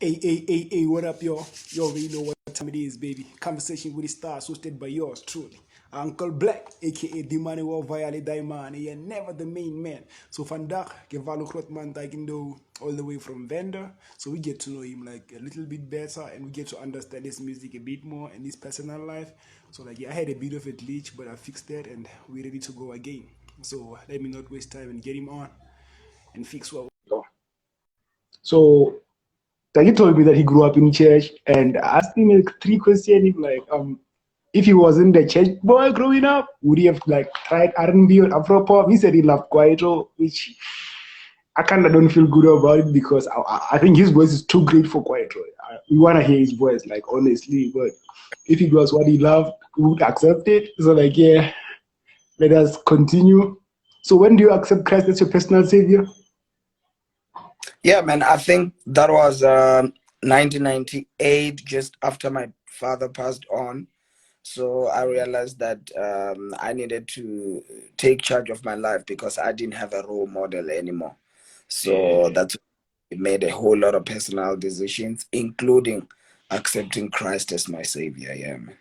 Hey, what up, y'all? You already know what time it is, baby. Conversation with the stars, hosted by yours truly. Uncle Black, aka Dimani Wa Vayale Daiman, and never the main man. So vandaag, Gevalo Krotman Takie Ndou, all the way from Venda. So we get to know him like a little bit better and we get to understand his music a bit more and his personal life. So like yeah, I had a bit of a glitch, but I fixed that and we're ready to go again. So let me not waste time and get him on and fix what we go. So he told me that he grew up in church, and I asked him like three questions. Like, if he wasn't a church boy growing up, would he have like tried R&B or Afro pop? He said he loved Kwaito, which I kind of don't feel good about it because I think his voice is too great for Kwaito. We want to hear his voice, like honestly. But if it was what he loved, we would accept it. So like, yeah, let us continue. So when do you accept Christ as your personal savior? Yeah, man, I think that was 1998, just after my father passed on. So I realized that I needed to take charge of my life because I didn't have a role model anymore. So Yeah. that's made a whole lot of personal decisions, including accepting Christ as my savior. Yeah, man.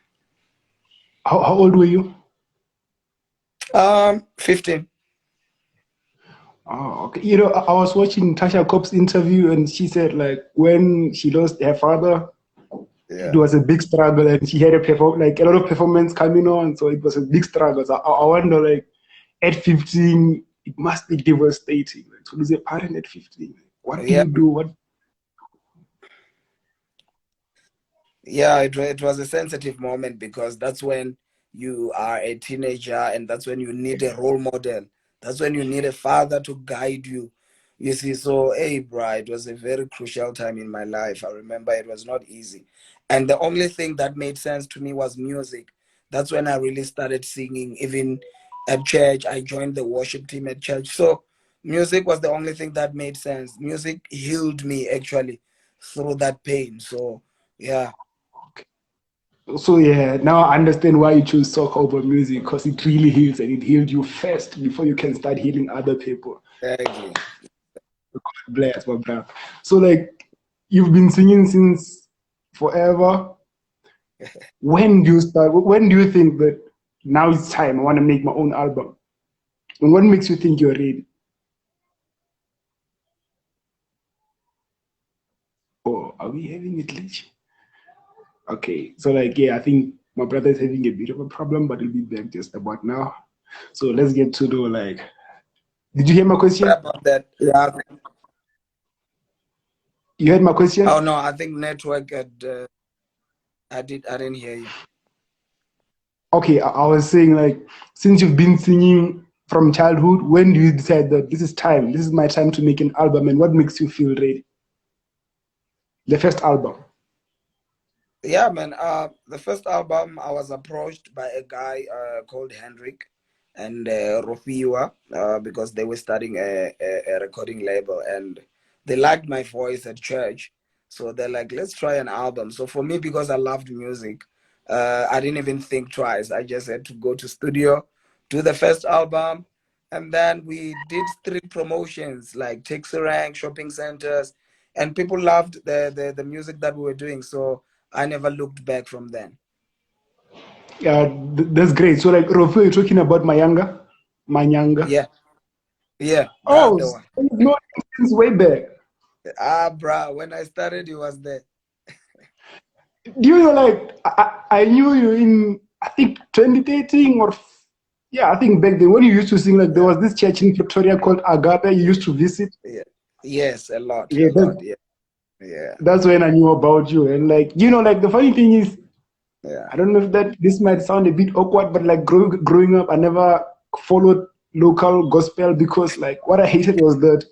How old were you? 15. Oh, okay. You know, I was watching Tasha Cobb's interview, and she said like when she lost her father, it Yeah. was a big struggle, and she had like a lot of performance coming on, so it was a big struggle. So I wonder, like at 15, it must be devastating. Like, to lose a parent at 15, what do Yeah. you do? What? Yeah, it was a sensitive moment because that's when you are a teenager and that's when you need a role model. That's when you need a father to guide you. You see, so hey, bro, it was a very crucial time in my life. I remember it was not easy. And the only thing that made sense to me was music. That's when I really started singing. Even at church, I joined the worship team at church. So music was the only thing that made sense. Music healed me actually through that pain. So yeah. So yeah, now I understand why you choose soccer over music because it really heals and it healed you first before you can start healing other people. Exactly. Bless, my brother. So like, you've been singing since forever. When do you start? When do you think that now it's time? I want to make my own album. And what makes you think you're ready? Or are we having a glitch? Okay, so like yeah, I think my brother is having a bit of a problem, but he'll be back just about now. So let's get to know like, did you hear my What question? about that? Yeah. You heard my Oh question? no, I think network had. I didn't hear you. Okay, I was saying like, since you've been singing from childhood, when do you decide that this is time? This is my time to make an album, and what makes you feel ready? The first album. Yeah, man. The first album, I was approached by a guy called Hendrik and Rofiwa because they were starting a recording label and they liked my voice at church. So they're like, let's try an album. So for me, because I loved music, I didn't even think twice. I just had to go to studio, do the first album, and then we did street promotions like Taxi Rank, shopping centers, and people loved the music that we were doing. So I never looked back from then. Yeah, that's great. So like, Rofio, you're talking about Mayanga, Manyanga. Yeah, yeah, that's Oh, the so one. you've known him since way back. Bruh, when I started, he was there. Do you know, like, I knew you in, I think, 2013 or, yeah, I think back then when you used to sing, like, there Yeah, was this church in Victoria called Agape you used to visit. yeah, yes, a lot, Yeah, a lot. Yeah, yeah, that's when I knew about you. And, like, like, the funny thing is, yeah, I don't know if this might sound a bit awkward, but, like, growing up, I never followed local gospel because, like, what I hated was that,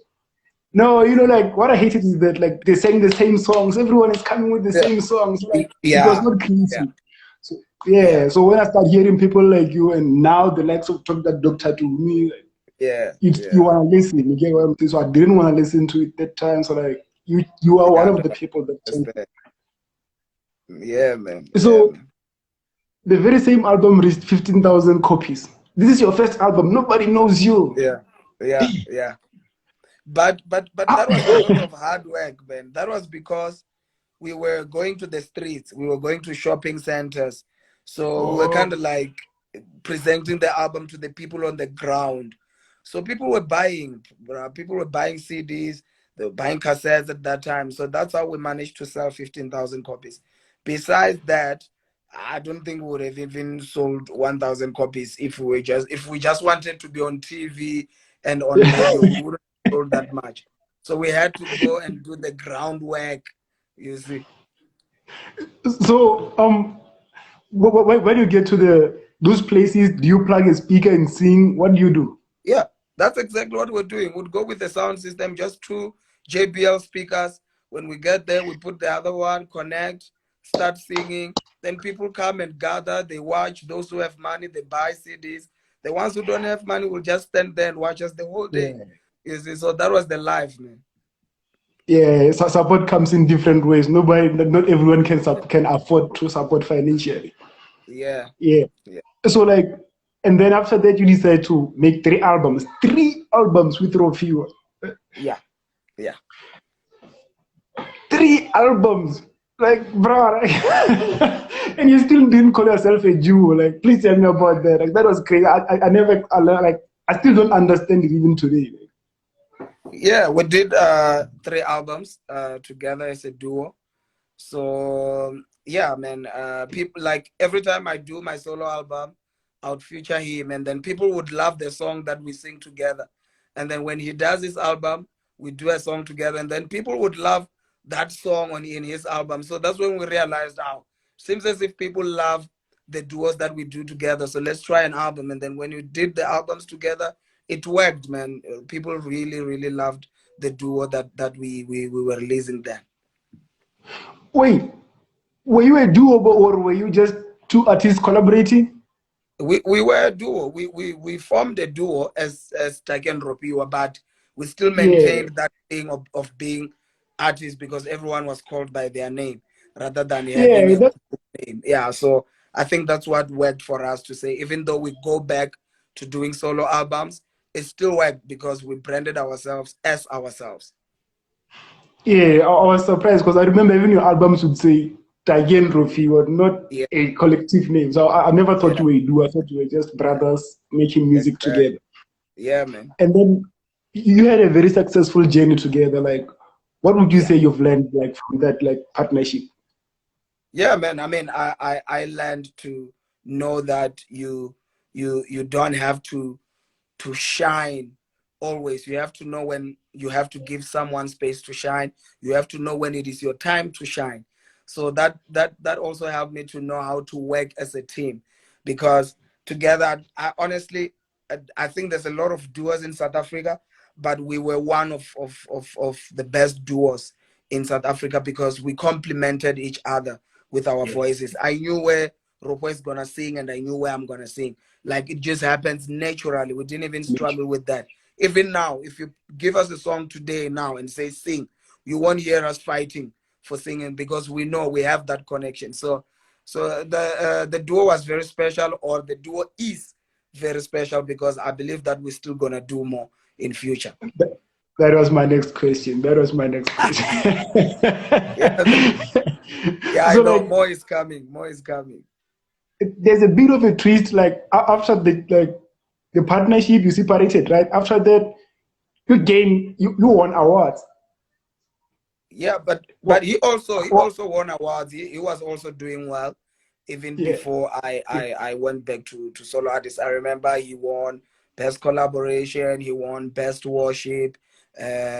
no, like, what I hated is that, like, they sang the same songs. Everyone is coming with the yeah, same songs. Like, it was yeah, not yeah, creative. So yeah, yeah, so when I start hearing people like you and now the likes of Talk That Doctor to me, like, yeah, you yeah. want to listen. You get what I'm saying? So I didn't want to listen to it that time. So like you are one I of don't the people that changed. understand. Yeah, man. Yeah, So man. the very same album reached 15,000 copies. This is your first album. Nobody knows you. Yeah, yeah, yeah. But Ah, that was because of hard work, man. That was because we were going to the streets, we were going to shopping centers. So we were kind Oh, of like presenting the album to the people on the ground. So people were buying, people were buying CDs, they were buying cassettes at that time. So that's how we managed to sell 15,000 copies. Besides that, I don't think we would have even sold 1,000 copies if we just wanted to be on TV and on radio. We wouldn't have sold that much. So we had to go and do the groundwork, you see. so when you get to those places, do you plug a speaker and sing? What do you do? Yeah, that's exactly what we're doing. We'd go with the sound system, just two JBL speakers. When we get there, we put the other one, connect, start singing. Then people come and gather, they watch. Those who have money, they buy CDs. The ones who don't have money will just stand there and watch us the whole day. Yeah. You see, so that was the life, man. Yeah, support comes in different ways. Not everyone can afford to support financially. Yeah, Yeah. yeah, So like, and then after that, you decide to make three albums with Rofio, yeah, yeah. three albums. Like, bro, like, and you still didn't call yourself a Jew. Like, please tell me about that. Like, that was crazy. I never, like, I still don't understand it even today. Yeah, we did three albums together as a duo. So yeah, man. People like every time I do my solo album, I would feature him, and then people would love the song that we sing together. And then when he does his album, we do a song together, and then people would love that song in his album. So that's when we realized, oh, seems as if people love the duos that we do together. So let's try an album. And then when we did the albums together, it worked, man. People really, really loved the duo that we were releasing then. Wait, were you a duo or were you just two artists collaborating? We were a duo. We formed a duo as Take Ndou, but we still Yeah, maintained that thing of being artists because everyone was called by their name rather than having yeah. a group name. Yeah, so I think that's what worked for us to say. Even though we go back to doing solo albums, it still worked because we branded ourselves as ourselves. Yeah, I was surprised because I remember even your albums would say Takie Ndou or not Yeah, a collective name. So I never thought yeah, you were a duo. I thought you were just brothers making music exactly. together. Yeah, man. And then you had a very successful journey together. Like, what would you Yeah. say you've learned like from that like partnership? Yeah, man. I mean, I learned to know that you don't have to shine always. You have to know when you have to give someone space to shine. You have to know when it is your time to shine. So that also helped me to know how to work as a team, because together, I honestly, I think there's a lot of duos in South Africa, but we were one of the best duos in South Africa because we complemented each other with our Yes. voices. I knew where Ropo is gonna sing, and I knew where I'm gonna sing. Like it just happens naturally. We didn't even struggle with that. Even now, if you give us a song today now and say sing, you won't hear us fighting for singing because we know we have that connection. So the duo was very special, or the duo is very special because I believe that we're still gonna do more in future. That, that was my next question. That was my next question. Yeah, man. Yeah, I So know like, more is coming. More is coming. there's a bit of a twist. Like after the partnership, you separated, right? After that, you won awards. Yeah, but Well, he well, also won awards. He was also doing well even yeah, before I went back to solo artist. I remember he won best collaboration, he won best worship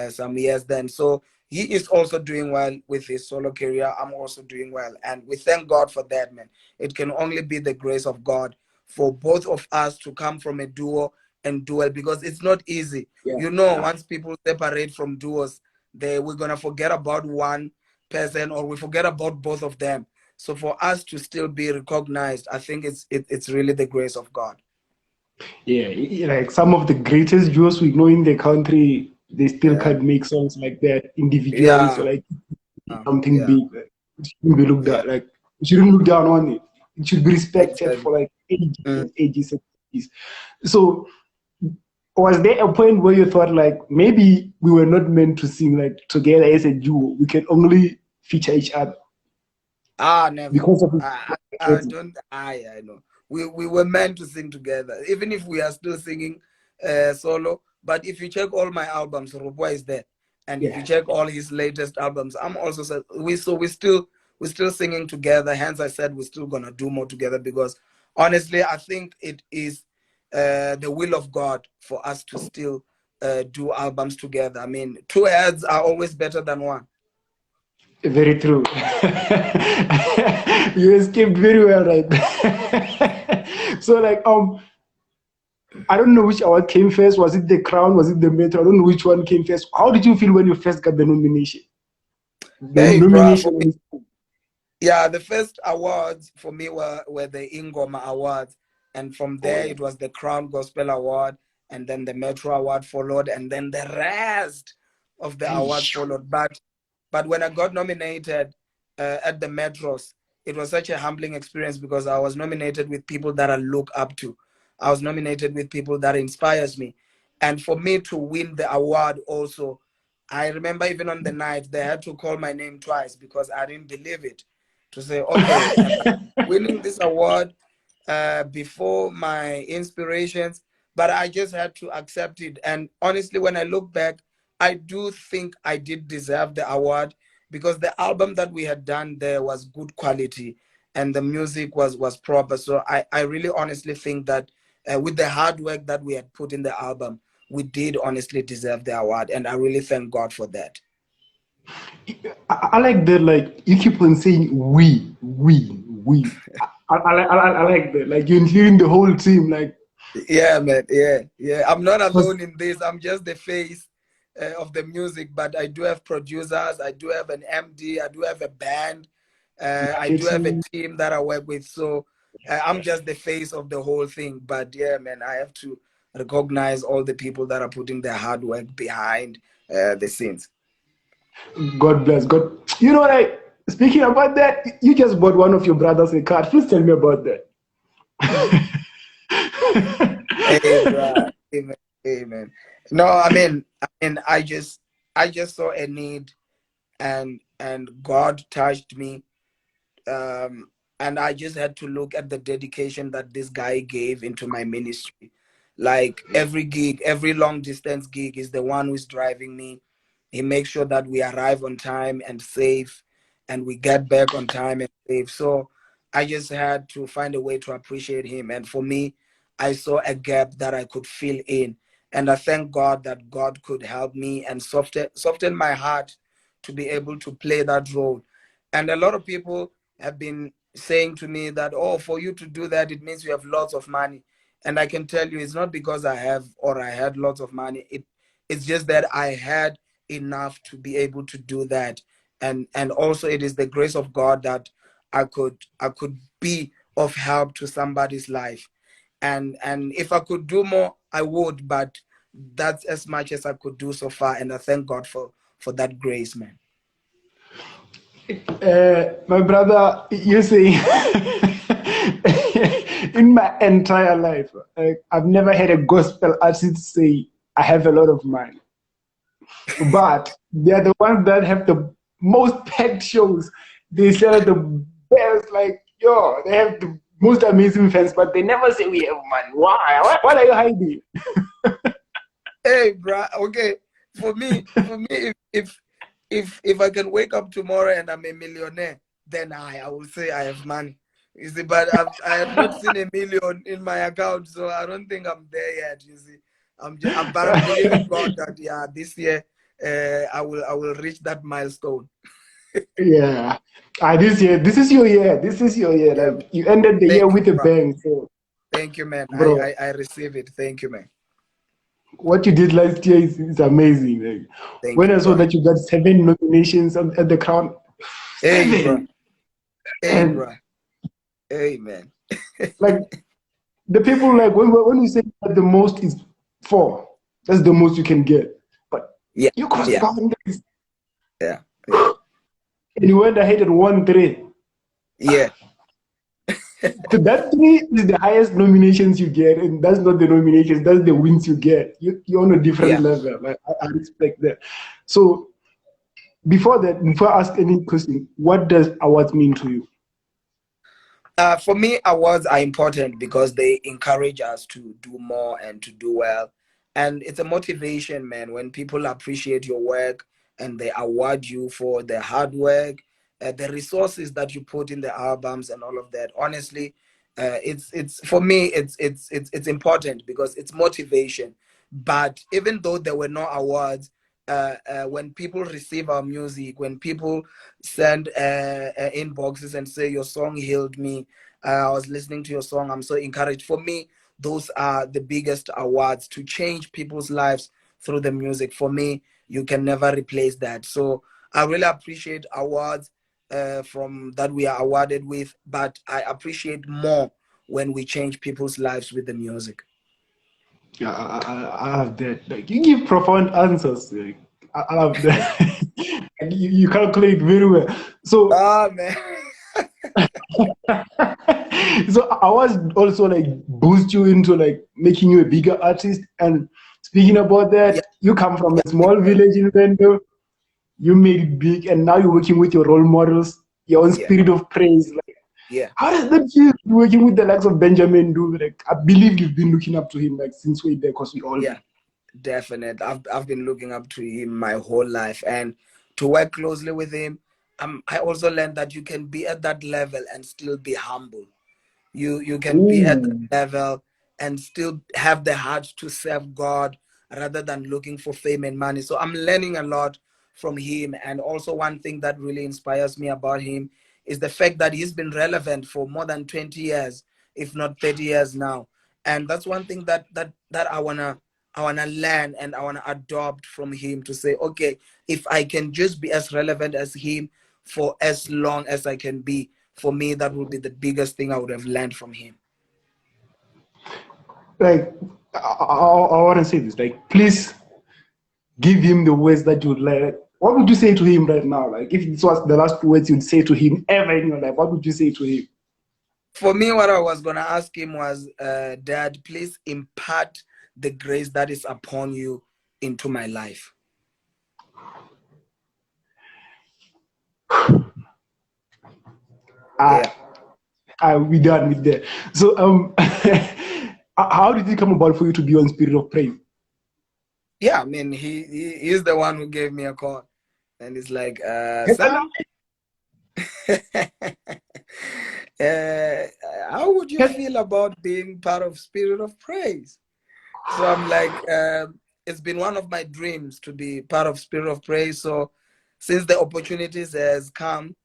some years then. So he is also doing well with his solo career. I'm also doing well, and we thank God for that, man. It can only be the grace of God for both of us to come from a duo and duel, because it's not easy. yeah. You know, once people separate from duos, we're gonna forget about one person, or we forget about both of them. So for us to still be recognized, I think it's really the grace of God. Yeah, like some of the greatest duos we know in the country, they still Yeah, can't make songs like that individually. So yeah, like something yeah, big, like, it shouldn't be looked yeah, at. Like it shouldn't look down on it. It should be respected exactly. for like ages Mm. and ages and ages. So was there a point where you thought like maybe we were not meant to sing like together as a duo? We can only feature each other Never. because of I don't. I know. We were meant to sing together, even if we are still singing solo. But if you check all my albums, Rupwa is there, and if you yeah. check all his latest albums, I'm also we're still singing together. Hence, I said we're still gonna do more together because honestly, I think it is the will of God for us to still do albums together. I mean, two heads are always better than one. Very true. You escaped very well, right? So like I don't know which award came first. Was it the Crown? Was it the Metro? I don't know which one came first. How did you feel when you first got the nomination? The Hey, bro, for me. nomination. Yeah, the first awards for me were the Ingoma Awards. And from Oh there, yeah. it was the Crown Gospel Award. And then the Metro Award followed. And then the rest of the awards followed. But when I got nominated at the Metros, it was such a humbling experience because I was nominated with people that I look up to. I was nominated with people that inspires me. And for me to win the award also, I remember even on the night, they had to call my name twice because I didn't believe it to say, okay, winning this award before my inspirations, but I just had to accept it. And honestly, when I look back, I do think I did deserve the award because the album that we had done there was good quality and the music was proper. So I really honestly think that with the hard work that we had put in the album, we did honestly deserve the award. And I really thank God for that. I like that. Like you keep on saying we. I like that. Like you're including the whole team. Like Yeah, man. Yeah, yeah. I'm not because alone in this. I'm just the face of the music, but I do have producers. I do have an MD. I do have a band. I do have a marketing. team that I work with. So I'm just the face of the whole thing. But yeah, man, I have to recognize all the people that are putting their hard work behind the scenes. God bless. God. You know, like speaking about that, you just bought one of your brothers a car. Please tell me about that. Hey, bro. Amen. Amen. No, I just saw a need, and God touched me, um, and I just had to look at the dedication that this guy gave into my ministry. Like every gig, every long distance gig is the one who's driving me. He makes sure that we arrive on time and safe, and we get back on time and safe. So I just had to find a way to appreciate him. And for me, I saw a gap that I could fill in. And I thank God that God could help me and soften my heart to be able to play that role. And a lot of people have been saying to me that, oh, for you to do that, it means you have lots of money. And I can tell you, it's not because I have or I had lots of money. It's just that I had enough to be able to do that. And also it is the grace of God that I could be of help to somebody's life. And if I could do more, I would, but that's as much as I could do so far. And I thank God for that grace, man. My brother, you see, in my entire life, I've never had a gospel artist say, I have a lot of money. But they're the ones that have the most packed shows. They sell the best, like, yo, they have the most amazing fans, but they never say we have money. Why? What are you hiding? Hey, bro. Okay, for me, if I can wake up tomorrow and I'm a millionaire, then I will say I have money. You see, but I have not seen a million in my account, so I don't think I'm there yet. You see, but I'm believing God that yeah, this year I will reach that milestone. Yeah. This is your year. This is your year. Yeah, Like you ended the year thank you, with a bro. bang. So, Thank you, man. bro, I receive it. Thank you, man. what you did last year is amazing. Like, Thank when you, I saw bro. that you got 7 nominations at the crown, Hey, bro. seven, Hey, and bro. Hey, man. like the people like when you say that the most is four, that's the most you can get. But Yeah, you crossed yeah, boundaries yeah, yeah, and you went ahead and won three. yeah, So that three is the highest nominations you get, and that's not the nominations, that's the wins you get. You're on a different yeah. level. Like, I respect that. So before that, before I ask any question, what does awards mean to you? For me, awards are important because they encourage us to do more and to do well. And it's a motivation, man, when people appreciate your work and they award you for the hard work, the resources that you put in the albums and all of that. Honestly, it's for me, it's important because it's motivation. But even though there were no awards, when people receive our music, when people send inboxes and say your song healed me, I was listening to your song, I'm so encouraged. For me, those are the biggest awards to change people's lives through the music. For me, you can never replace that. So I really appreciate awards from that we are awarded with, but I appreciate more when we change people's lives with the music. Yeah, I have that. Like you give profound answers. Like, I love that. And you calculate very well. So, Ah, man. so I was also like boost you into like making you a bigger artist. And speaking about Yeah, that, you come from yeah, a small village in Vendo. You made it big, and now you're working with your role models, your own yeah, spirit of praise. Like, yeah. how does that feel working with the likes of Benjamin Do? Like, I believe you've been looking up to him like since way there, because we all do. Yeah. Definite. I've been looking up to him my whole life, and to work closely with him, I also learned that you can be at that level and still be humble. You can be at that Ooh. level and still have the heart to serve God rather than looking for fame and money. So I'm learning a lot from him. And also one thing that really inspires me about him is the fact that he's been relevant for more than 20 years, if not 30 years now. And that's one thing that I wanna learn and I wanna adopt from him, to say, okay, if I can just be as relevant as him for as long as I can be, for me, that would be the biggest thing I would have learned from him. Like, I want to say this. Like, please give him the words that you'd like. What would you say to him right now? Like, if this was the last words you'd say to him ever in your life, what would you say to him? For me, what I was going to ask him was, Dad, please impart the grace that is upon you into my life. I, Yeah. I'll be done with that. So, how did it come about for you to be on Spirit of Praise? Yeah, I mean, he's the one who gave me a call. And it's like, son, uh, how would you feel about being part of Spirit of Praise? So I'm like, it's been one of my dreams to be part of Spirit of Praise. So since the opportunities has come,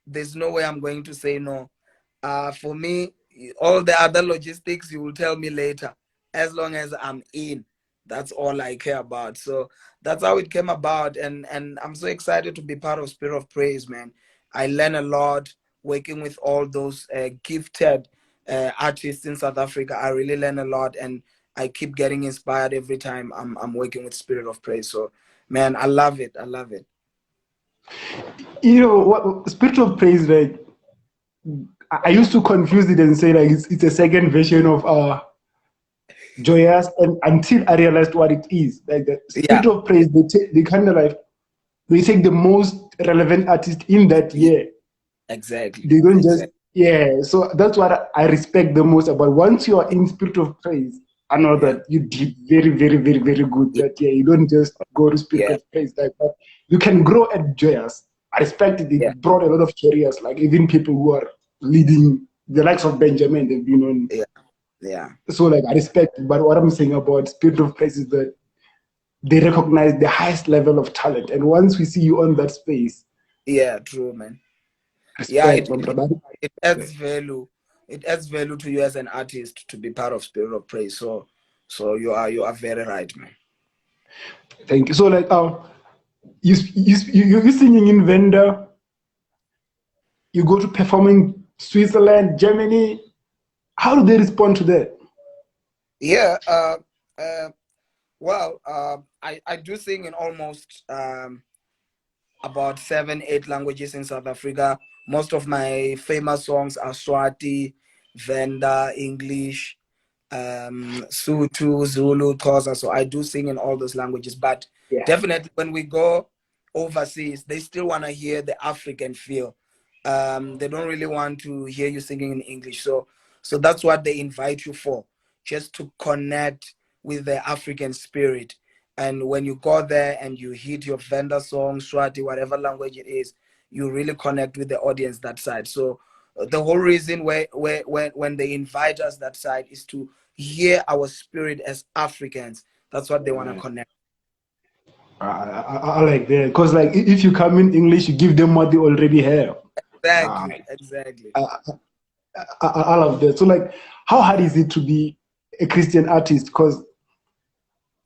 there's no way I'm going to say no. For me, all the other logistics you will tell me later. As long as I'm in, that's all I care about. So that's how it came about, and I'm so excited to be part of Spirit of Praise, man. I learn a lot working with all those gifted artists in South Africa. I really learn a lot, and I keep getting inspired every time I'm working with Spirit of Praise. So, man, I love it. I love it. You know what? Spirit of Praise, like, I used to confuse it and say like it's a second version of Joyous, and until I realized what it is. Like the Yeah, Spirit of Praise, they kind of like they take the most relevant artist in that yeah, year. exactly, They don't just exactly. yeah. So that's what I respect the most about. Once you are in Spirit of Praise, I know Yeah, that you did very, very, very, very good yeah, that year. You don't just go to Spirit yeah, of Praise like that. You can grow at Joyous. I respect it. yeah, It brought a lot of careers, like even people who are leading the likes of Benjamin, they've been on. yeah, yeah, So like I respect it. But what I'm saying about Spirit of Praise is that they recognize the highest level of talent. And once we see you on that space, yeah. True, man. Yeah, respect, my brother. it adds value. It adds value to you as an artist to be part of Spirit of Praise. So you are very right, man. Thank you. So like you singing in Venda, you go to perform in Switzerland, Germany. How do they respond to that? Yeah. Uh, well, I do sing in almost about 7, 8 languages in South Africa. Most of my famous songs are Swati, Venda, English, Sutu, Zulu, Xhosa. So I do sing in all those languages. But Yeah. definitely when we go overseas, they still want to hear the African feel. They don't really want to hear you singing in English. So that's what they invite you for, just to connect with the African spirit. And when you go there and you hit your vendor song, Swati, whatever language it is, you really connect with the audience that side. So the whole reason when they invite us that side is to hear our spirit as Africans. That's what they want to connect. I like that because, like, if you come in English, you give them what they already have. Exactly. I, I love that. So, like, how hard is it to be a Christian artist? Because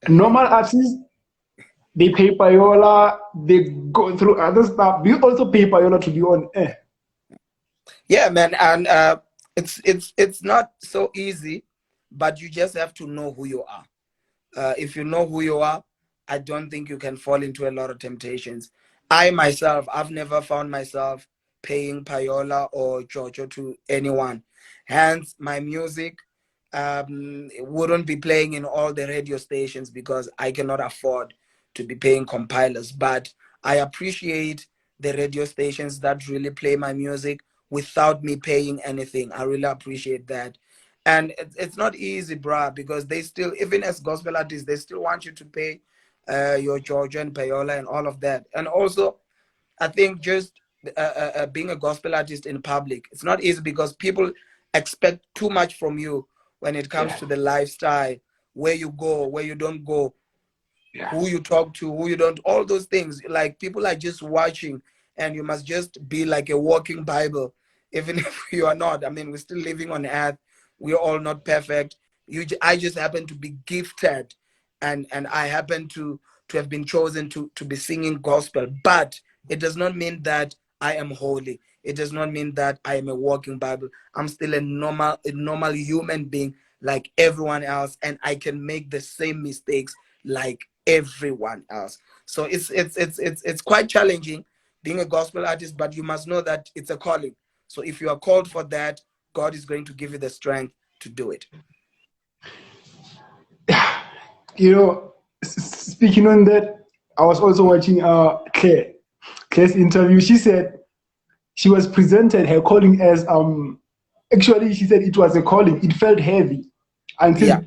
normal artists, they pay payola, they go through other stuff. Do you also pay payola to be on air? Yeah, man, and it's not so easy, but you just have to know who you are. If you know who you are, I don't think you can fall into a lot of temptations. I myself, I've never found myself paying payola or jojo to anyone. Hence, my music wouldn't be playing in all the radio stations because I cannot afford to be paying compilers. But I appreciate the radio stations that really play my music without me paying anything. I really appreciate that. And it's not easy, bruh, because they still, even as gospel artists, they still want you to pay your Georgian payola and all of that. And also, I think just being a gospel artist in public, it's not easy because people expect too much from you when it comes Yeah, to the lifestyle, where you go, where you don't go, yeah, who you talk to, who you don't, all those things. Like people are just watching, and you must just be like a walking Bible, even if you are not. I mean, we're still living on earth. We're all not perfect. I just happen to be gifted, and I happen to have been chosen to be singing gospel. But it does not mean that I am holy. It does not mean that I am a walking Bible. I'm still a normal human being like everyone else, and I can make the same mistakes like everyone else. So it's quite challenging being a gospel artist, but you must know that it's a calling. So if you are called for that, God is going to give you the strength to do it. you know, speaking on that, I was also watching Claire's interview. She said she was presented her calling as actually she said it was a calling. It felt heavy Yeah, until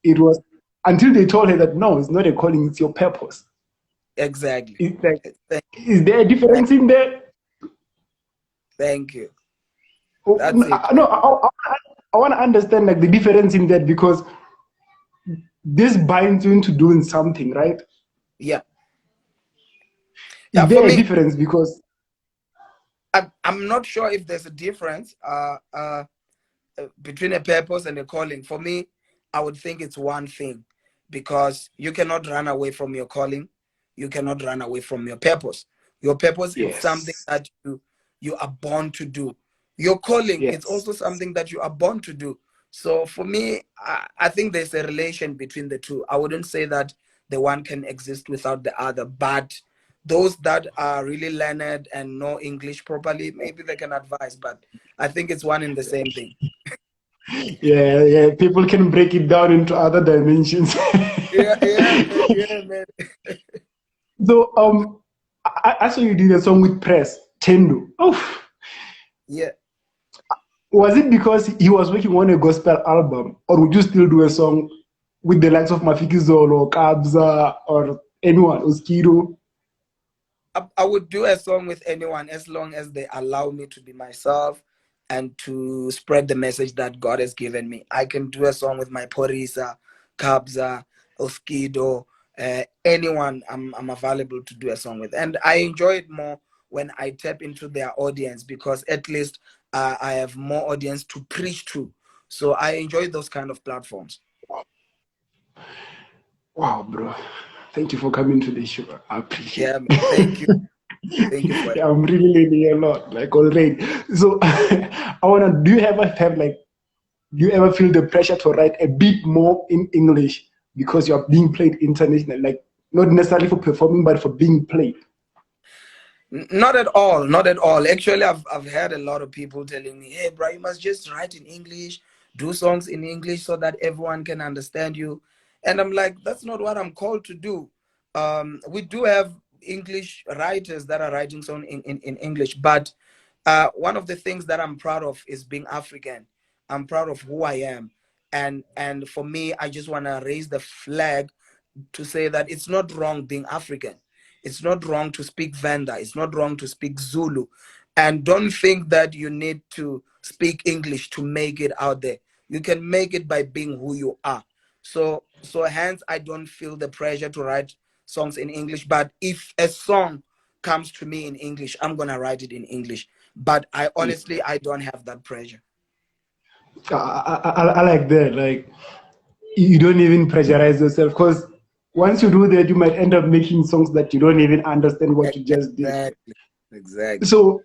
it was until they told her that no, it's not a calling, it's your purpose. exactly. It's like, Thank, is there a thank, difference in there? thank you. Oh, That's it, no, man. I want to understand like the difference in that because this binds you into doing something, right? Yeah, Is yeah. there For a me, difference? Because I'm not sure if there's a difference between a purpose and a calling. For me, I would think it's one thing, because you cannot run away from your calling. You cannot run away from your purpose. Your purpose is something yes, that you are born to do. Your calling is yes, also something that you are born to do. So for me, I think there's a relation between the two. I wouldn't say that the one can exist without the other, but those that are really learned and know English properly, maybe they can advise, but I think it's one and the same thing. yeah, yeah. People can break it down into other dimensions. Yeah, man. Yeah, man. So I saw you did a song with Press Tendo. Oh, Yeah. was it because he was working on a gospel album, or would you still do a song with the likes of Mafiki Zolo, or Kabza, or anyone, Oskido? I would do a song with anyone as long as they allow me to be myself and to spread the message that God has given me. I can do a song with my Porisa, Kabza, Oskido, anyone I'm available to do a song with. And I enjoy it more when I tap into their audience, because at least I have more audience to preach to. So I enjoy those kind of platforms. Wow, bro. Thank you for coming to the show. I appreciate Yeah, man. Thank you. it. Thank you for it. Yeah, I'm really learning a lot, like already. So I wanna do you ever have like do you ever feel the pressure to write a bit more in English because you're being played internationally, like not necessarily for performing, but for being played? Not at all, not at all. Actually, I've had a lot of people telling me, "Hey, bro, you must just write in English, do songs in English so that everyone can understand you." And I'm like, that's not what I'm called to do. We do have English writers that are writing song in English, but one of the things that I'm proud of is being African. I'm proud of who I am, and for me, I just want to raise the flag to say that it's not wrong being African. It's not wrong to speak Venda. It's not wrong to speak Zulu. And don't think that you need to speak English to make it out there. You can make it by being who you are. So hence I don't feel the pressure to write songs in English. But if a song comes to me in English, I'm gonna write it in English. But I honestly I don't have that pressure. I like that. Like, you don't even pressurize yourself, because once you do that, you might end up making songs that you don't even understand what you just did. Exactly. So,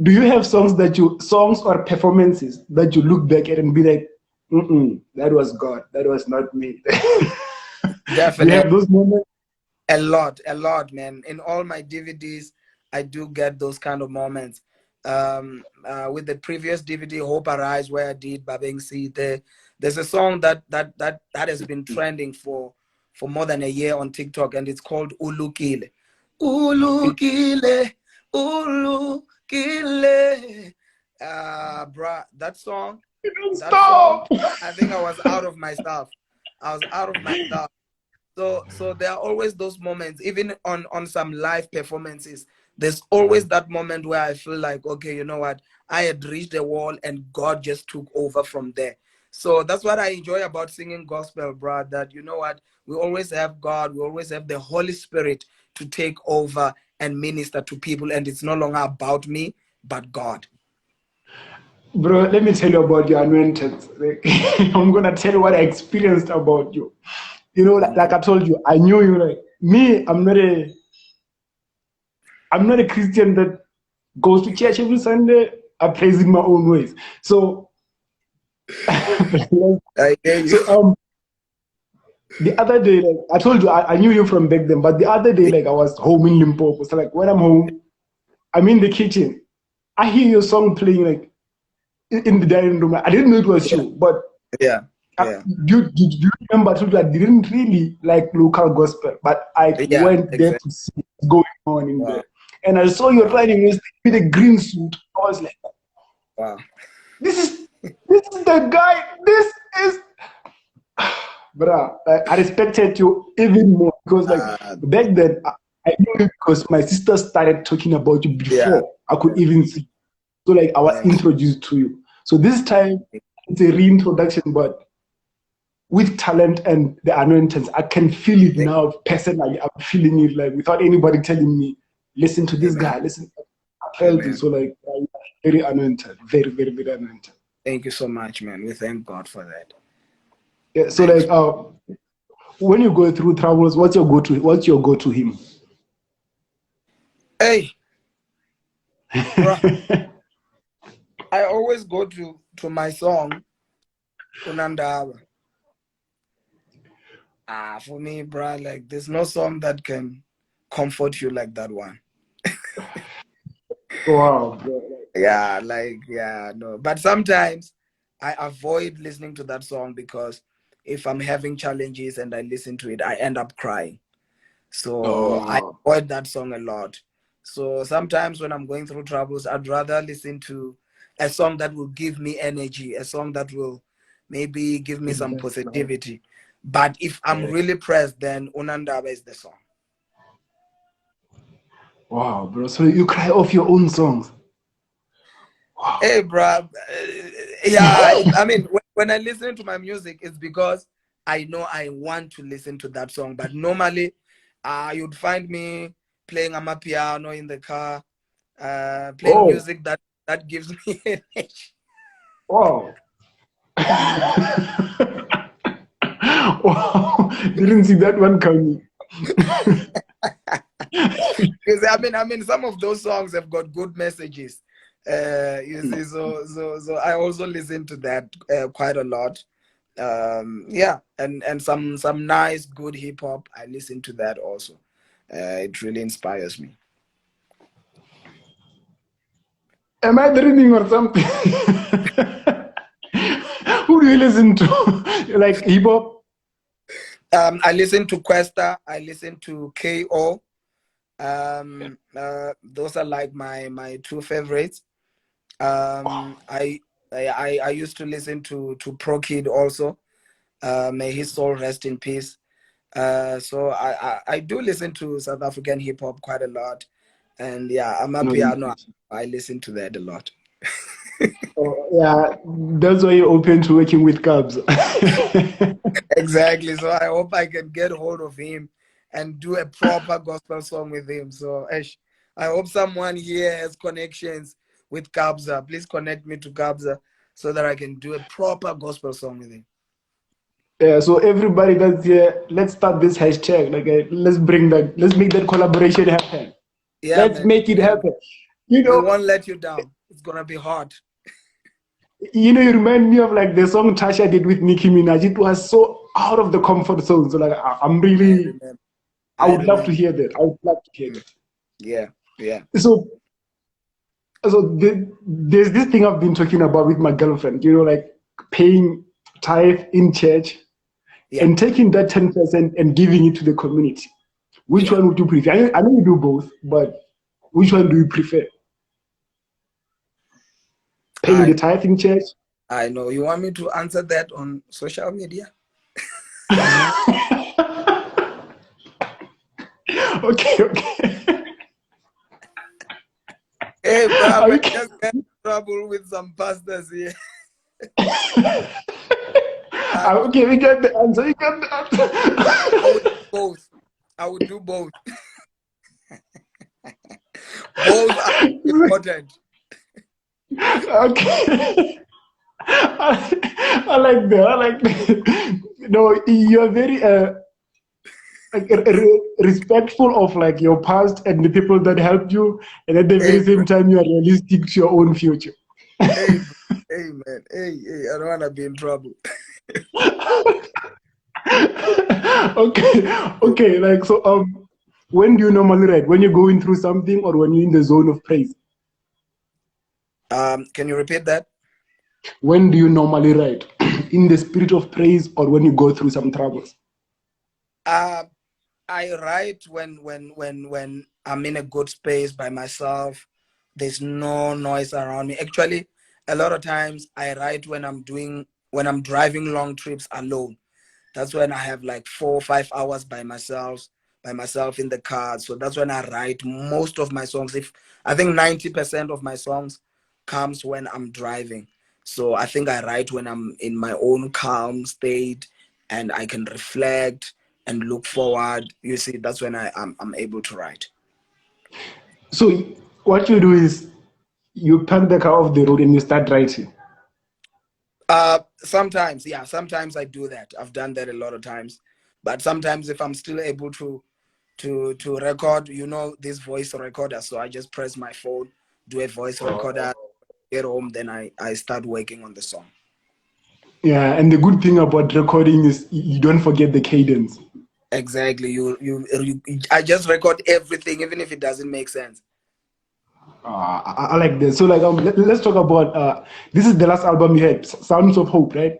do you have songs or performances that you look back at and be like, that was God, that was not me? Do you Definitely. have those moments? A lot, man. In all my DVDs, I do get those kind of moments. With the previous DVD, Hope Arise, where I did Babeng Site, there's a song that has been trending for more than a year on TikTok, and it's called Ulukile. Ulukile, Ulukile. Bruh, that song, Stop. I think I was out of myself. I was out of myself. So there are always those moments, even on some live performances. There's always that moment where I feel like, okay, you know what? I had reached a wall and God just took over from there. So that's what I enjoy about singing gospel, bro. That, you know what? We always have God. We always have the Holy Spirit to take over and minister to people. And it's no longer about me, but God. Bro, let me tell you about your anointed. Like, I'm gonna tell you what I experienced about you. You know, Thank like you. I told you, I knew you. Like me, I'm not a Christian that goes to church every Sunday. I praise in my own ways. So, I hear you. so the other day, like I told you, I knew you from back then. But the other day, like I was home in Limpopo. So like when I'm home, I'm in the kitchen. I hear your song playing like in the dining room. I didn't know it was Yeah, you, but yeah, yeah, do you remember? I told you I didn't really like local gospel, but I yeah, went there exactly. to see what's going on in Wow, there. And I saw you wow, riding with a green suit. I was like, wow. this is the guy. This is, bruh. I respected you even more because like Uh, back then I knew you because my sister started talking about you yeah, before I could yeah. even see. So like I was Thank introduced to you. So this time it's a reintroduction, but with talent and the anointings. I can feel it you. now personally. I'm feeling it like without anybody telling me, listen to this Amen. guy, listen. I felt it. Amen. So like very anointed. Very, very, very anointed. Thank you so much, man. We thank God for that. Yeah, so Thanks. like when you go through troubles, what's your go to him? Hey, bro, I always go to my song, Unandaba. For me, bro, like there's no song that can comfort you like that one. Wow. Yeah, like yeah, no. But sometimes I avoid listening to that song because if I'm having challenges and I listen to it, I end up crying. So I Oh, avoid that song a lot. So sometimes when I'm going through troubles, I'd rather listen to a song that will give me energy, a song that will maybe give me some yes, Lord. positivity. But if I'm Yeah. really pressed, then Unandaba is the song. Wow, bro. So you cry off your own songs. Wow. Hey, bro. Yeah, I mean, when I listen to my music, it's because I know I want to listen to that song. But normally, you'd find me playing on my piano in the car, playing Oh, music that gives me energy. wow. Wow. Didn't see that one coming. Because I mean, some of those songs have got good messages. You see, so I also listen to that quite a lot. Yeah, and some nice good hip hop. I listen to that also. It really inspires me. Am I dreaming or something? Who do you listen to? Like hip hop? I listen to Questa. I listen to KO. Those are like my two favorites. I used to listen to Pro Kid also. May his soul rest in peace. So I do listen to South African hip hop quite a lot, and yeah, I'm a No, piano. I listen to that a lot. oh, yeah, that's why you're open to working with Cubs. Exactly. So I hope I can get hold of him and do a proper gospel song with him. So Ash, I hope someone here has connections with Kabza. Please connect me to Kabza so that I can do a proper gospel song with him. Yeah, so everybody that's here, let's start this hashtag. Like, let's make that collaboration happen. Yeah, Let's man. make it Yeah, man. happen. You We know, won't let you down. It's gonna be hard. you remind me of like the song Tasha did with Nicki Minaj. It was so out of the comfort zone. So like, I'm I really, remember. I I would love to remember. hear that. I would love to hear that. Yeah. Yeah. So, there's this thing I've been talking about with my girlfriend. Like paying tithe in church Yeah. and taking that 10% and giving it to the community. Which Yeah. one would you prefer? I know you do both, but which one do you prefer? Paying the I tithe in church? I know. You want me to answer that on social media? Okay, okay. Hey, bro, I Are you might kidding? just get in trouble with some pastors here. I, Okay, we got the answer. We got the I would answer. do both. I would do both. Both are important. Okay. I like that. I like that. No, you're very like respectful of like your past and the people that helped you, and at the Hey, very bro. same time, you are realistic to your own future. Hey, bro. Hey, man. Hey, hey. I don't want to be in trouble. Okay, okay. Like so, when do you normally write? When you're going through something, or when you're in the zone of praise? Can you repeat that? When do you normally write? In the spirit of praise, or when you go through some troubles? Uh, I write when I'm in a good space by myself. There's no noise around me. Actually, a lot of times I write when I'm driving long trips alone. That's when I have like 4 or 5 hours by myself in the car. So that's when I write most of my songs. If I think 90% of my songs comes when I'm driving. So I think I write when I'm in my own calm state and I can reflect and look forward. You see, that's when I'm able to write. So what you do is you park the car off the road and you start writing. Sometimes, yeah, sometimes I do that. I've done that a lot of times. But sometimes if I'm still able to record, this voice recorder. So I just press my phone, do a voice recorder, get home, then I start working on the song. Yeah, and the good thing about recording is you don't forget the cadence. Exactly. I just record everything, even if it doesn't make sense. I like this. So, like, let's talk about this is the last album you had, Sounds of Hope, right?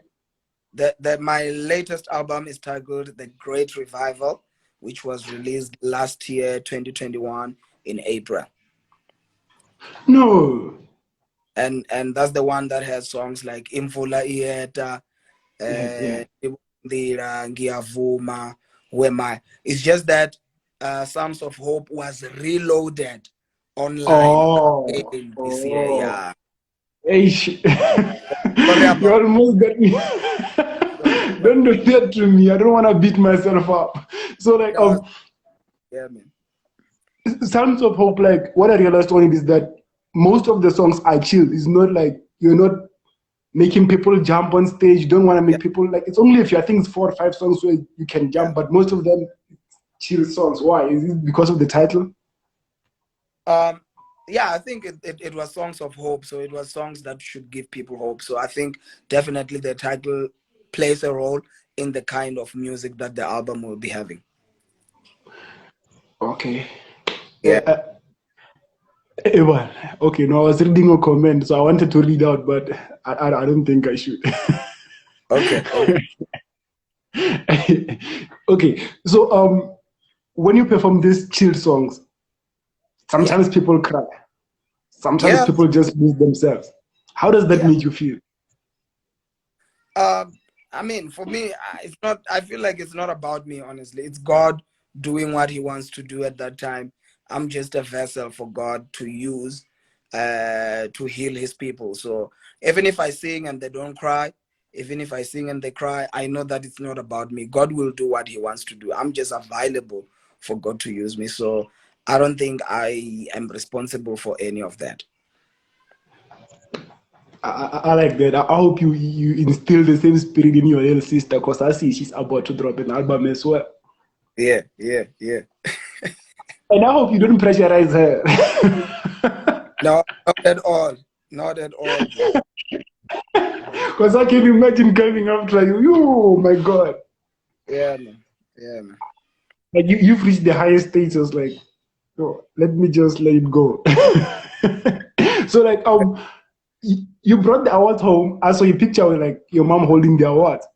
That my latest album is titled The Great Revival, which was released last year, 2021, in April. No. And that's the one that has songs like Imvula Ieta, Yeah, yeah. Ndira, Ngiyavuma, Who Am I? It's just that Psalms of Hope was reloaded online Oh, again this year. oh. Yeah. Eish. Sorry You about almost got me. sorry about Don't do that to me. I don't want to beat myself up. So, like, no, yeah, man. Sounds of Hope, like, what I realized on it is that most of the songs are chill. It's not like you're not making people jump on stage. You don't want to Yeah, make people like it's only if you I think it's 4 or 5 songs where you can yeah. jump, but most of them chill songs. Why? Is it because of the title? Um, yeah, I think it was songs of hope. So it was songs that should give people hope. So I think definitely the title plays a role in the kind of music that the album will be having. Okay. Yeah. Well, okay, no, I was reading a comment, so I wanted to read out, but I don't think I should. Okay. Okay. Okay, so when you perform these chill songs, Sometimes people cry. Sometimes Yeah. people just lose themselves. How does that Yeah. make you feel? I mean, for me, it's not. I feel like it's not about me. Honestly, it's God doing what He wants to do at that time. I'm just a vessel for God to use, to heal His people. So even if I sing and they don't cry, even if I sing and they cry, I know that it's not about me. God will do what He wants to do. I'm just available for God to use me. So I don't think I am responsible for any of that. I like that. I hope you instill the same spirit in your little sister because I see she's about to drop an album as well. Yeah, yeah, yeah. And I hope you don't pressurize her. No, not at all. Not at all, bro. Because I can imagine coming after you. Oh my God. Yeah, man. Yeah, man. Like you've reached the highest status, like, oh, let me just let it go. So like you brought the awards home. I saw your picture with like your mom holding the awards.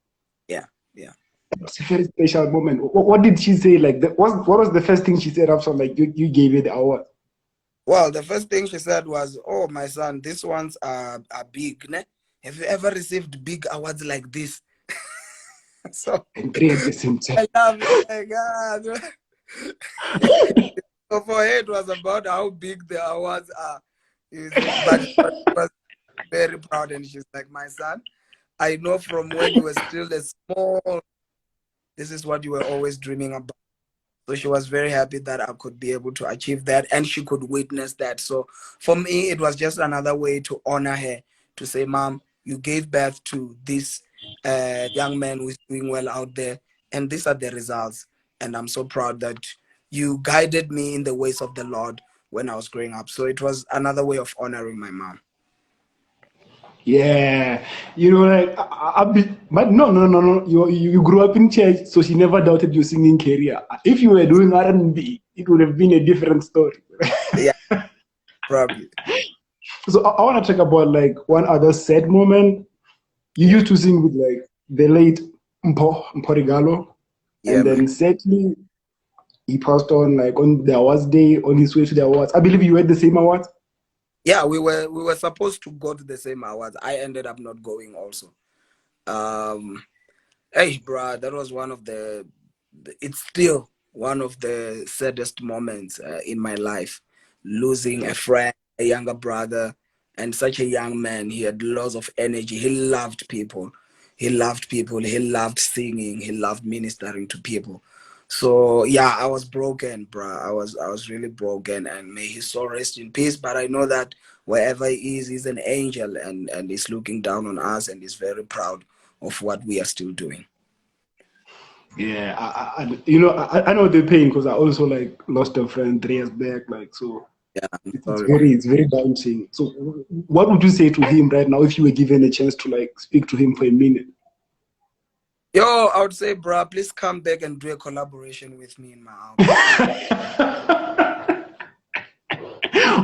Yeah, yeah. It's a very special moment. What did she say? Like, what was the first thing she said after like you gave her the award? Well, the first thing she said was, "Oh, my son, these ones are big, ne? Have you ever received big awards like this?" So And three at the same time. I love it. Like, God. So for her, it was about how big the awards are. You see, but she was very proud, and she's like, "My son, I know from when you were still a small. This is what you were always dreaming about." So she was very happy that I could be able to achieve that and she could witness that. So for me, it was just another way to honor her, to say, Mom, you gave birth to this young man who's doing well out there. And these are the results. And I'm so proud that you guided me in the ways of the Lord when I was growing up. So it was another way of honoring my mom. Yeah, like but no. You grew up in church, so she never doubted your singing career. If you were doing R&B, it would have been a different story. Yeah, probably. So I want to talk about like one other sad moment. You Yeah. used to sing with like the late Mpho Regalo, Yeah, and man. then sadly he passed on like on the awards day on his way to the awards. I believe you had the same awards. Yeah, we were supposed to go to the same awards. I ended up not going also. Um Hey, bro, that was one of it's still one of the saddest moments in my life. Losing a friend, a younger brother, and such a young man. He had lots of energy. He loved people. He loved people. He loved singing. He loved ministering to people. So yeah, I was broken, bro. I was really broken, and may his soul rest in peace. But I know that wherever he is, he's an angel, and he's looking down on us, and he's very proud of what we are still doing. Yeah, I know the pain because I also like lost a friend 3 years back. Like so, Yeah, I'm it's sorry, man. very daunting. So, what would you say to him right now if you were given a chance to like speak to him for a minute? Yo, I would say, bro, please come back and do a collaboration with me in my album.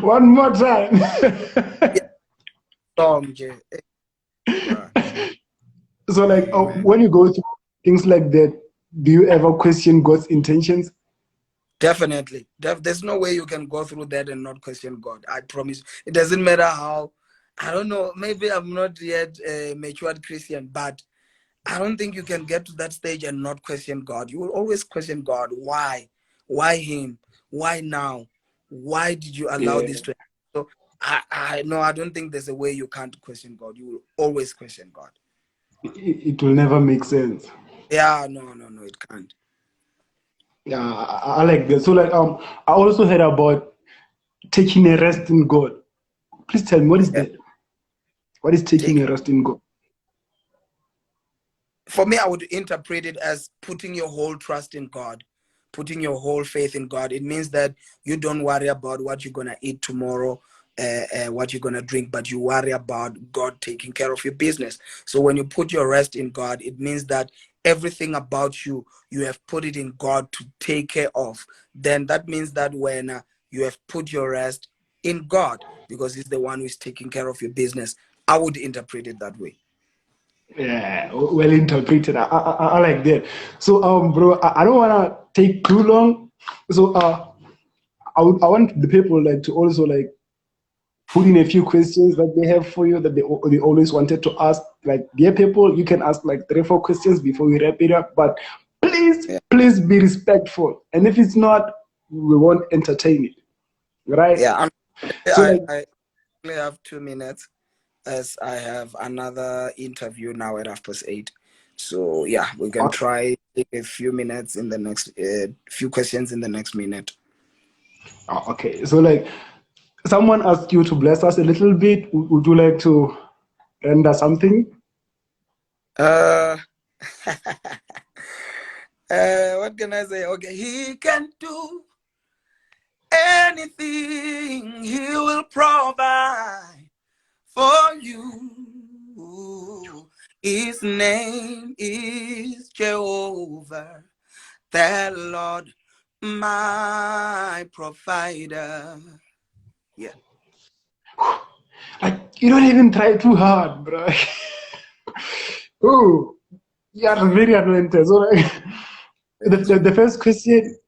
One more time. Yeah, song, J. Hey, bro. So, like, Man. when you go through things like that, do you ever question God's intentions? Definitely. There's no way you can go through that and not question God. I promise. It doesn't matter how, I don't know, maybe I'm not yet a matured Christian, but I don't think you can get to that stage and not question God. You will always question God. Why? Why him? Why now? Why did you allow Yeah, this to happen? So I no, I don't think there's a way you can't question God. You will always question God. it will never make sense. Yeah, no, no, no, it can't. Yeah, I like that. So, like, I also heard about taking a rest in God. Please tell me, what is Yeah. that? What is taking Take a rest in God? For me, I would interpret it as putting your whole trust in God, putting your whole faith in God. It means that you don't worry about what you're going to eat tomorrow, what you're going to drink, but you worry about God taking care of your business. So when you put your rest in God, it means that everything about you, you have put it in God to take care of. Then that means that when you have put your rest in God, because He's the one who is taking care of your business, I would interpret it that way. Yeah, well interpreted. I like that. So, bro, I don't wanna take too long. So, I want the people like to also like put in a few questions that they have for you that they always wanted to ask. Like, dear people, you can ask like 3 or 4 questions before we wrap it up. But please, Yeah. please be respectful. And if it's not, we won't entertain it. Right? Yeah. So like, I only have 2 minutes as I have another interview now at 8:30. So yeah, we can okay, try take a few minutes in the next few questions in the next minute. okay. So like, someone asked you to bless us a little bit. Would you like to render something? Uh, what can I say? Okay, he can do anything. He will provide for you. His name is Jehovah, the Lord, my provider. Yeah. Like, you don't even try too hard, bro. Oh, you are very anointed. So like, the first question,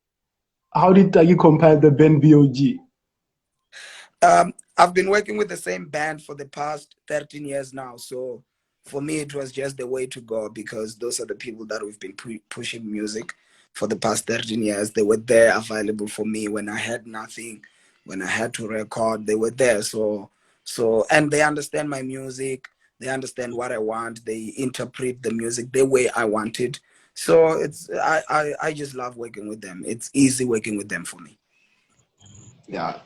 how did you compile the band BOG? I've been working with the same band for the past 13 years now. So for me, it was just the way to go because those are the people that we've been pushing music for the past 13 years. They were there available for me when I had nothing, when I had to record, they were there. And they understand my music. They understand what I want. They interpret the music the way I want it. So I just love working with them. It's easy working with them for me. Yeah.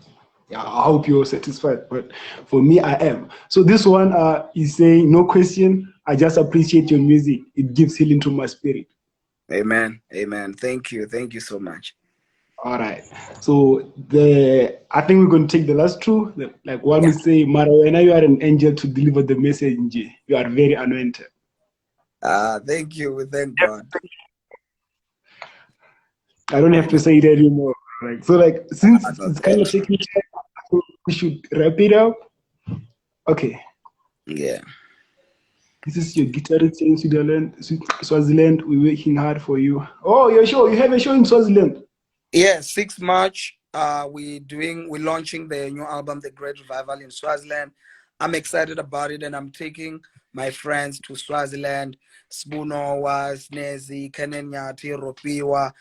Yeah, I hope you're satisfied. But for me, I am. So this one is saying, no question. I just appreciate your music. It gives healing to my spirit. Amen. Amen. Thank you. Thank you so much. All right. So I think we're going to take the last two. Like one Yeah. will say, Marawena, you are an angel to deliver the message. You are very anointed. Thank you. We thank God. I don't have to say it anymore. Like so, like since No, it's kind of thank you. taking time, we should wrap it up. Okay. Yeah. This is your guitarist in Swaziland. We're working hard for you. Oh, your show. You have a show in Swaziland. Yeah, 6 March. We're launching the new album, The Great Revival in Swaziland. I'm excited about it, and I'm taking my friends to Swaziland. Spunowa, Snezi, Kenenyati, Ropiwa,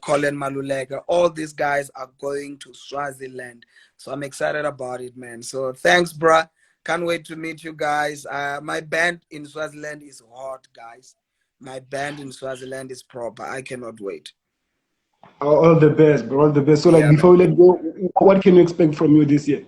Colin Maluleka. All these guys are going to Swaziland. So I'm excited about it, man. So thanks, bruh. Can't wait to meet you guys. My band in Swaziland is hot, guys. My band in Swaziland is proper. I cannot wait. All the best, bro. All the best. So, like, Yeah, before man. we let go, what can you expect from you this year?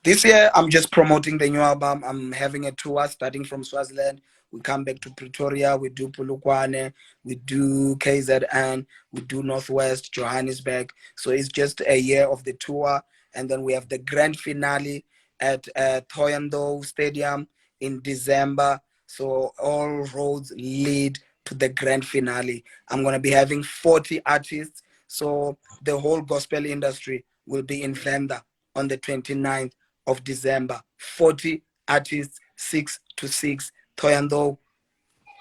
This year, I'm just promoting the new album. I'm having a tour starting from Swaziland. We come back to Pretoria. We do Polokwane. We do KZN. We do Northwest, Johannesburg. So it's just a year of the tour. And then we have the grand finale at Takie Ndou Stadium in December. So all roads lead to the grand finale. I'm going to be having 40 artists. So the whole gospel industry will be in Venda on the 29th of December. 40 artists, 6 to 6, Takie Ndou,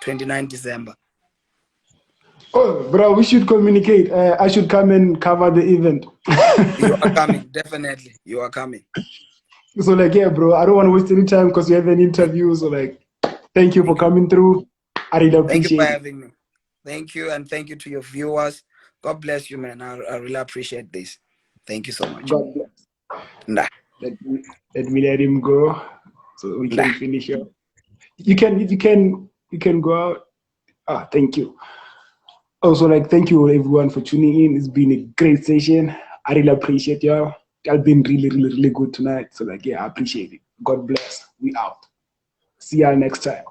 29 December. Oh, bro, we should communicate. I should come and cover the event. You are coming, definitely. You are coming. So, like, yeah, bro, I don't want to waste any time because you have an interview. So, like, thank you for Thank you. coming through. I really Thank you for appreciate it. having me. Thank you, and thank you to your viewers. God bless you, man. I really appreciate this. Thank you so much. God bless. Nah, Let me let him go so we nah. can finish up. You can go out. Thank you. Also, like, thank you everyone for tuning in. It's been a great session. I really appreciate y'all. Y'all been really, really, really good tonight. So, like, yeah, I appreciate it. God bless. We out. See y'all next time.